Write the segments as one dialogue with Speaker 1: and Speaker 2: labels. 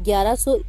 Speaker 1: 1100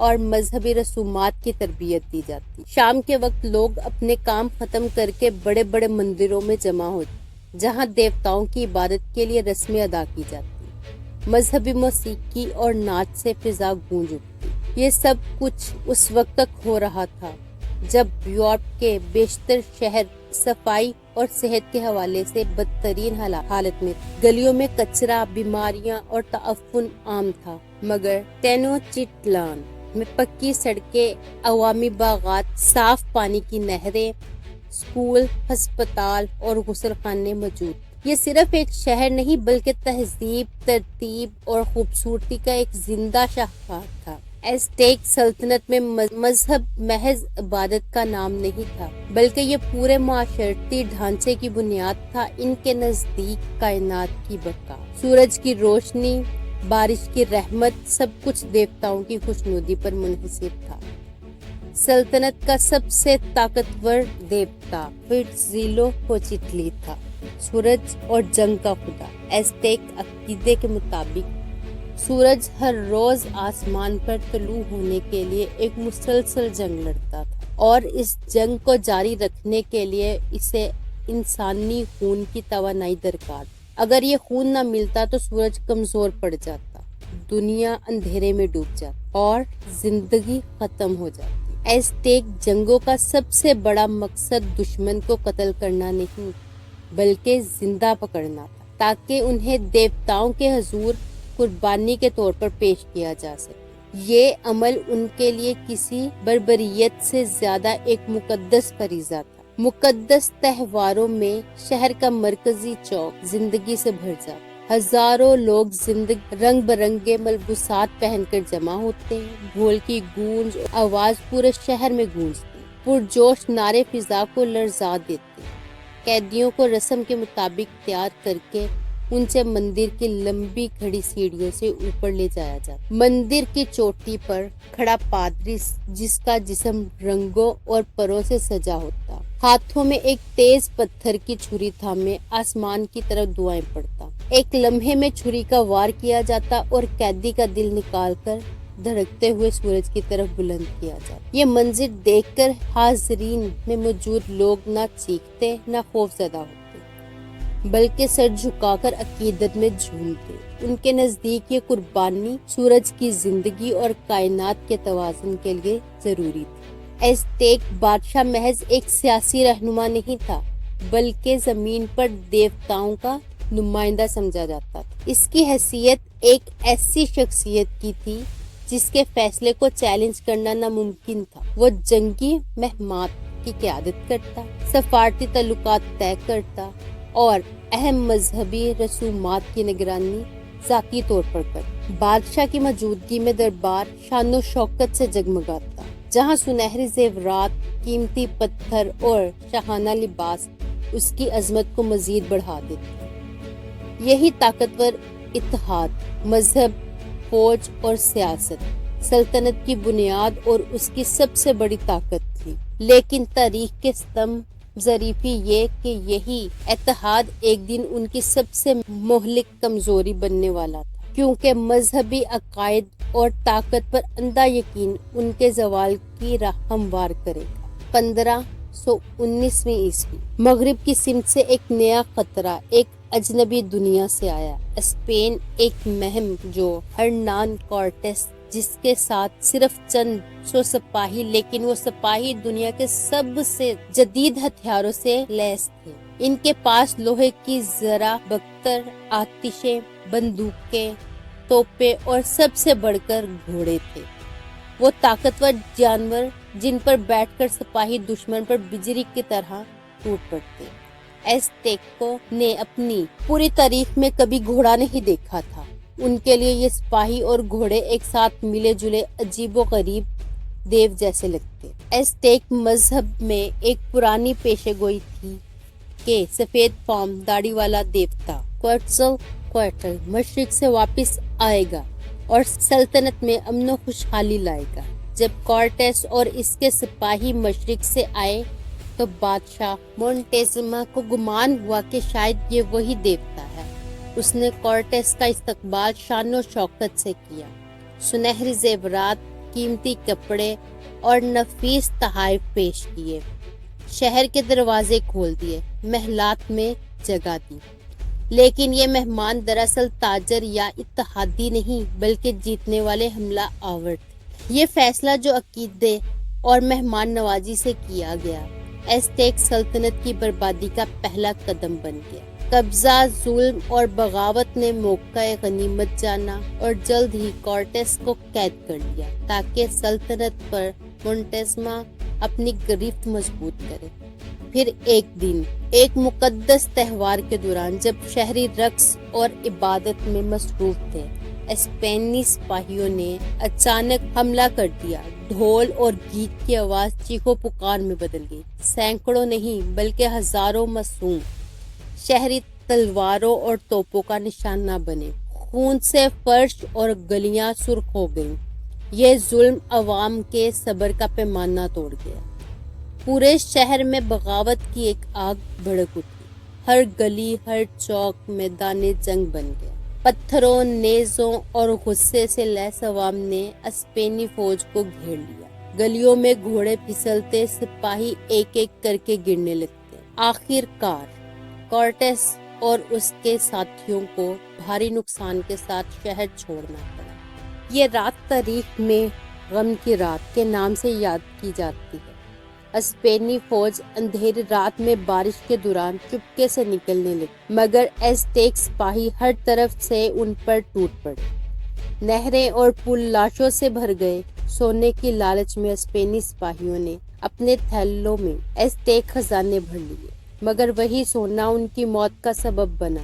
Speaker 1: اور مذہبی رسومات کی تربیت دی جاتی۔ شام کے وقت لوگ اپنے کام ختم کر کے بڑے بڑے مندروں میں جمع ہوتے، جہاں دیوتاؤں کی عبادت کے لیے رسمیں ادا کی جاتی۔ مذہبی موسیقی اور ناچ سے فضا گونج اٹھتی۔ یہ سب کچھ اس وقت تک ہو رہا تھا جب یورپ کے بیشتر شہر صفائی اور صحت کے حوالے سے بدترین حالت میں تھے۔ گلیوں میں کچرا، بیماریاں اور تعفن عام تھا، مگر ٹینوچٹلان میں پکی سڑکیں، عوامی باغات، صاف پانی کی نہریں، اسکول، ہسپتال اور غسل خانے موجود۔ یہ صرف ایک شہر نہیں بلکہ تہذیب، ترتیب اور خوبصورتی کا ایک زندہ شاہکار تھا۔ ایزٹیک سلطنت میں مذہب محض عبادت کا نام نہیں تھا، بلکہ یہ پورے معاشرتی ڈھانچے کی بنیاد تھا۔ ان کے نزدیک کائنات کی بقا، سورج کی روشنی، بارش کی رحمت، سب کچھ دیوتاؤں کی خوشنودی پر منحصر تھا۔ سلطنت کا سب سے طاقتور دیوتا ہٹزیلوپوچٹلی تھا، سورج اور جنگ کا خدا۔ ایزٹیک عقیدے کے مطابق سورج ہر روز آسمان پر طلوع ہونے کے لیے ایک مسلسل جنگ لڑتا تھا، اور اس جنگ کو جاری رکھنے کے لیے اسے انسانی خون کی توانائی درکار تھی۔ اگر یہ خون نہ ملتا تو سورج کمزور پڑ جاتا، دنیا اندھیرے میں ڈوب جاتی اور زندگی ختم ہو جاتی۔ ایزٹیک جنگوں کا سب سے بڑا مقصد دشمن کو قتل کرنا نہیں بلکہ زندہ پکڑنا تھا، تاکہ انہیں دیوتاؤں کے حضور قربانی کے طور پر پیش کیا جا سکے۔ یہ عمل ان کے لیے کسی بربریت سے زیادہ ایک مقدس فریضہ تھا۔ مقدس تہواروں میں شہر کا مرکزی چوک زندگی سے بھر جاتا، ہزاروں لوگ رنگ برنگے ملبوسات پہن کر جمع ہوتے ہیں، ڈھول کی گونج آواز پورے شہر میں گونجتی، پرجوش نعرے فضا کو لرزا دیتے۔ قیدیوں کو رسم کے مطابق تیار کر کے ان سے مندر کی لمبی کھڑی سیڑھیوں سے اوپر لے جایا جاتا۔ مندر کی چوٹی پر کھڑا پادری، جس کا جسم رنگوں اور پروں سے سجا ہوتا، ہاتھوں میں ایک تیز پتھر کی چھری تھامے آسمان کی طرف دعائیں پڑھتا۔ ایک لمحے میں چھری کا وار کیا جاتا اور قیدی کا دل نکال کر دھڑکتے ہوئے سورج کی طرف بلند کیا جاتا۔ یہ منظر دیکھ کر حاضرین میں موجود لوگ نہ چیختے نہ خوف زدہ ہوتے، بلکہ سر جھکا کر عقیدت میں جھومتے۔ ان کے نزدیک یہ قربانی سورج کی زندگی اور کائنات کے توازن کے لیے ضروری تھی۔ ایزٹیک بادشاہ محض ایک سیاسی رہنما نہیں تھا، بلکہ زمین پر دیوتاؤں کا نمائندہ سمجھا جاتا تھا۔ اس کی حیثیت ایک ایسی شخصیت کی تھی جس کے فیصلے کو چیلنج کرنا ناممکن تھا۔ وہ جنگی مہمات کی قیادت کرتا، سفارتی تعلقات طے کرتا اور اہم مذہبی رسومات کی نگرانی ذاتی طور پر کرتا۔ بادشاہ کی موجودگی میں دربار شان و شوکت سے جگمگاتا، جہاں سنہری زیورات، قیمتی پتھر اور شاہانہ لباس اس کی عظمت کو مزید بڑھا دیتے۔ یہی طاقتور اتحاد، مذہب، فوج اور سیاست، سلطنت کی بنیاد اور اس کی سب سے بڑی طاقت تھی۔ لیکن تاریخ کے ستم ظریفی یہ کہ یہی اتحاد ایک دن ان کی سب سے مہلک کمزوری بننے والا تھا، کیونکہ مذہبی عقائد اور طاقت پر اندھا یقین ان کے زوال کی راہ ہموار کرے گا۔ 1519 عیسوی مغرب کی سمت سے ایک نیا خطرہ ایک اجنبی دنیا سے آیا۔ اسپین ایک مہم جو ہرنان کورٹیس، جس کے ساتھ صرف چند سو سپاہی، لیکن وہ سپاہی دنیا کے سب سے جدید ہتھیاروں سے لیس تھے۔ ان کے پاس لوہے کی زرہ بختر آتشیں، بندوقیں، توپیں اور سب سے بڑھ کر گھوڑے تھے۔ وہ طاقتور جانور جن پر بیٹھ کر سپاہی دشمن پر بجلی کی طرح ٹوٹ پڑتے۔ ایزٹیکوں نے اپنی پوری تاریخ میں کبھی گھوڑا نہیں دیکھا تھا۔ ان کے لیے یہ سپاہی اور گھوڑے ایک ساتھ ملے جلے عجیب و غریب دیو جیسے لگتے۔ ایزٹیک مذہب میں ایک پرانی پیشے گوئی تھی کہ سفید فام داڑھی والا دیوتا کوئٹزلکواتل مشرق سے واپس آئے گا اور سلطنت میں امن و خوشحالی لائے گا۔ جب کورٹیس اور اس کے سپاہی مشرق سے آئے تو بادشاہ مونٹیزما کو گمان ہوا کہ شاید یہ وہی دیوتا ہے۔ اس نے کورٹیس کا استقبال شان و شوکت سے کیا، سنہری زیورات، قیمتی کپڑے اور نفیس تحائف پیش کیے، شہر کے دروازے کھول دیے، محلات میں جگہ دی۔ لیکن یہ مہمان دراصل تاجر یا اتحادی نہیں بلکہ جیتنے والے حملہ آور تھے۔ یہ فیصلہ جو عقیدے اور مہمان نوازی سے کیا گیا، ایزٹیک سلطنت کی بربادی کا پہلا قدم بن گیا۔ قبضہ، ظلم اور بغاوت نے موقع غنیمت جانا اور جلد ہی کورٹیس کو قید کر لیا تاکہ سلطنت پر مونٹیزما اپنی گرفت مضبوط کرے۔ پھر ایک دن ایک مقدس تہوار کے دوران جب شہری رقص اور عبادت میں مصروف تھے، اسپینی سپاہیوں نے اچانک حملہ کر دیا۔ ڈھول اور گیت کی آواز چیخو پکار میں بدل گئی۔ سینکڑوں نہیں بلکہ ہزاروں معصوم شہری تلواروں اور توپوں کا نشانہ بنے۔ خون سے فرش اور گلیاں سرخ ہو گئیں۔ یہ ظلم عوام کے صبر کا پیمانہ توڑ گیا۔ پورے شہر میں بغاوت کی ایک آگ بھڑک اٹھی۔ ہر گلی، ہر چوک میدان جنگ بن گیا۔ پتھروں، نیزوں اور غصے سے لیس عوام نے اسپینی فوج کو گھیر لیا۔ گلیوں میں گھوڑے پھسلتے، سپاہی ایک ایک کر کے گرنے لگتے۔ آخر کار کورٹیس اور اس کے ساتھیوں کو بھاری نقصان کے ساتھ شہر چھوڑنا پڑا۔ یہ رات تاریخ میں غم کی رات کے نام سے یاد کی جاتی ہے۔ اسپینی فوج اندھیری رات میں بارش کے دوران چپکے سے نکلنے لگی، مگر ایزٹیک سپاہی ہر طرف سے ان پر ٹوٹ پڑے۔ نہریں اور پل لاشوں سے بھر گئے۔ سونے کی لالچ میں اسپینی سپاہیوں نے اپنے تھیلوں میں ایزٹیک خزانے بھر لیے، مگر وہی سونا ان کی موت کا سبب بنا۔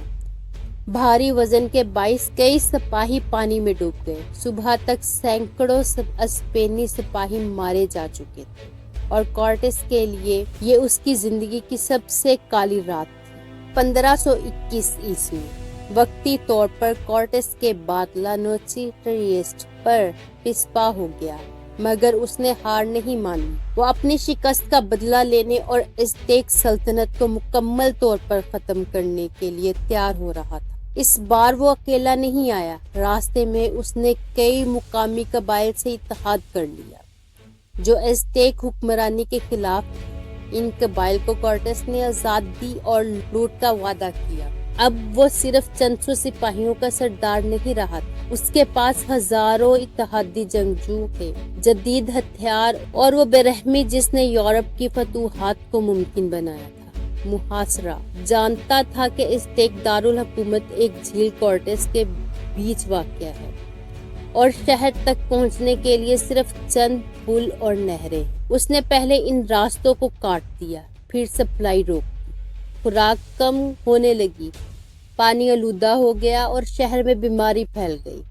Speaker 1: بھاری وزن کے باعث کئی سپاہی پانی میں ڈوب گئے۔ صبح تک سینکڑوں اسپینی سپاہی مارے جا چکے تھے اور کورٹیس کے لیے یہ اس کی زندگی کی سب سے کالی رات تھی۔ 1521 عیسوی وقتی طور پر کورٹیس کے بعد لانوچی ٹریسٹ پر پسپا ہو گیا، مگر اس نے ہار نہیں مانی۔ وہ اپنی شکست کا بدلہ لینے اور ایزٹیک سلطنت کو مکمل طور پر ختم کرنے کے لیے تیار ہو رہا تھا۔ اس بار وہ اکیلا نہیں آیا۔ راستے میں اس نے کئی مقامی قبائل سے اتحاد کر لیا جو ایزٹیک حکمرانی کے خلاف تھے۔ ان قبائل کو کورٹیس نے آزادی اور لوٹ کا وعدہ کیا۔ اب وہ صرف چند سو سپاہیوں کا سردار نہیں رہا تھا، اس کے پاس ہزاروں اتحادی جنگجو تھے، جدید ہتھیار اور وہ بے رحمی جس نے یورپ کی فتوحات کو ممکن بنایا تھا۔ محاصرہ جانتا تھا کہ ایزٹیک دارالحکومت ایک جھیل کورٹیس کے بیچ واقع ہے اور شہر تک پہنچنے کے لیے صرف چند پل اور نہریں۔ اس نے پہلے ان راستوں کو کاٹ دیا، پھر سپلائی روک دی۔ خوراک کم ہونے لگی، پانی آلودہ ہو گیا اور شہر میں بیماری پھیل گئی،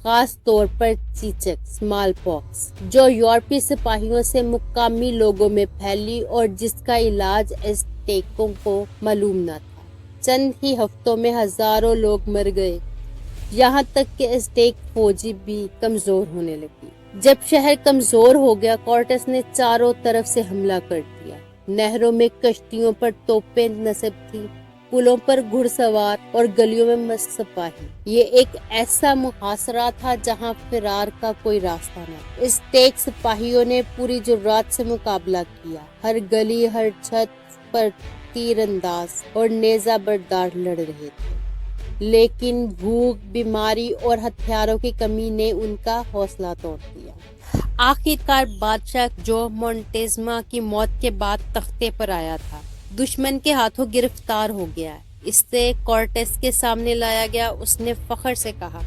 Speaker 1: خاص طور پر چیچک اسمال پاکس، جو یورپی سپاہیوں سے مقامی لوگوں میں پھیلی اور جس کا علاج ایزٹیکوں کو معلوم نہ تھا۔ چند ہی ہفتوں میں ہزاروں لوگ مر گئے، یہاں تک کہ ایزٹیک فوجی بھی کمزور ہونے لگی۔ جب شہر کمزور ہو گیا، کورٹیس نے چاروں طرف سے حملہ کر دیا۔ نہروں میں کشتیوں پر توپیں نصب تھی، پلوں پر گھڑ سوار اور گلیوں میں سپاہی۔ یہ ایک ایسا محاصرہ تھا جہاں فرار کا کوئی راستہ نہ تھا۔ ایزٹیک سپاہیوں نے پوری جرات سے مقابلہ کیا۔ ہر گلی، ہر چھت پر تیر انداز اور نیزہ بردار لڑ رہے تھے، لیکن بھوک، بیماری اور ہتھیاروں کی کمی نے ان کا حوصلہ توڑ دیا۔ آخر کار بادشاہ جو مونٹیزما کی موت کے بعد تختے پر آیا تھا، دشمن کے ہاتھوں گرفتار ہو گیا۔ اس سے کورٹیس کے سامنے لایا گیا۔ اس نے فخر سے کہا،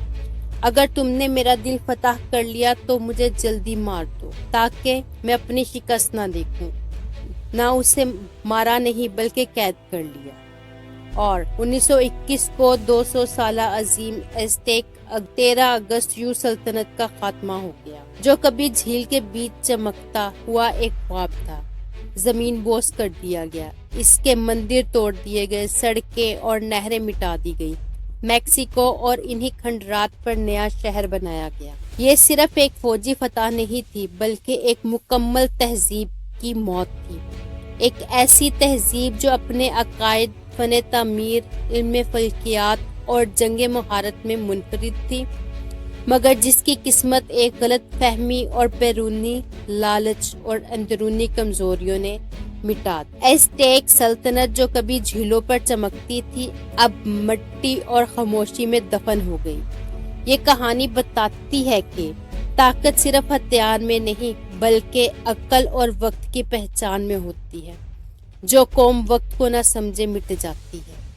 Speaker 1: اگر تم نے میرا دل فتح کر لیا تو مجھے جلدی مار دو تاکہ میں اپنی شکست نہ دیکھوں۔ نہ اسے مارا نہیں بلکہ قید کر لیا، اور 1921 کو 200 سالہ عظیم ایزٹیک 13 اگست یو سلطنت کا خاتمہ ہو گیا، جو کبھی جھیل کے بیچ چمکتا ہوا ایک خواب تھا۔ زمین بوس کر دیا گیا، اس کے مندر توڑ دیے گئے، سڑکیں اور نہریں مٹا دی گئی، میکسیکو اور انہی کھنڈرات پر نیا شہر بنایا گیا۔ یہ صرف ایک فوجی فتح نہیں تھی بلکہ ایک مکمل تہذیب کی موت تھی، ایک ایسی تہذیب جو اپنے عقائد، فن تعمیر، علم فلکیات اور جنگ مہارت میں منفرد تھی۔ مگر جس کی قسمت ایک غلط فہمی اور بیرونی لالچ اور اندرونی کمزوریوں نے مٹا دی۔ ایزٹیک سلطنت جو کبھی جھیلوں پر چمکتی تھی اب مٹی اور خاموشی میں دفن ہو گئی۔ یہ کہانی بتاتی ہے کہ طاقت صرف ہتھیار میں نہیں بلکہ عقل اور وقت کی پہچان میں ہوتی ہے۔ جو قوم وقت کو نہ سمجھے مٹ جاتی ہے۔